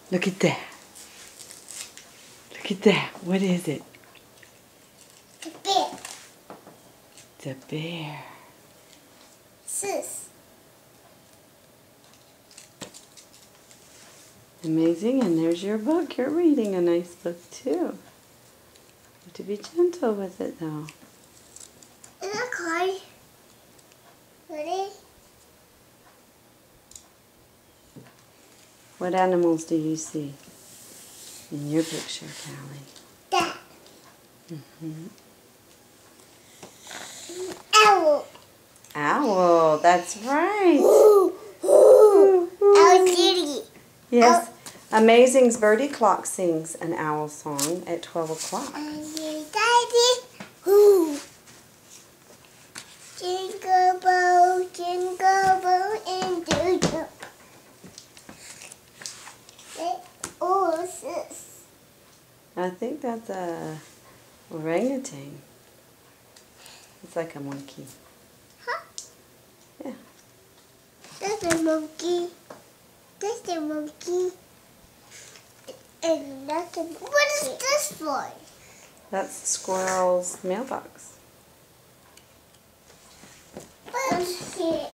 Look at that. Look at that. What is it? The bear. It's a bear. Sis. Amazing. And there's your book. You're reading a nice book too. You have to be gentle with it though. And a card. Ready? What animals do you see in your picture, Callie? That. Owl. Owl. That's right. Owl Kitty. Yes. Amazing's Birdie Clock sings an owl song at 12 o'clock. Daddy. Jingle bell, and do. Oh, sis. I think that's a orangutan. It's like a monkey. Huh? Yeah. That's a monkey. That's a monkey. And that's a... What is this for? That's the squirrel's mailbox. What's here?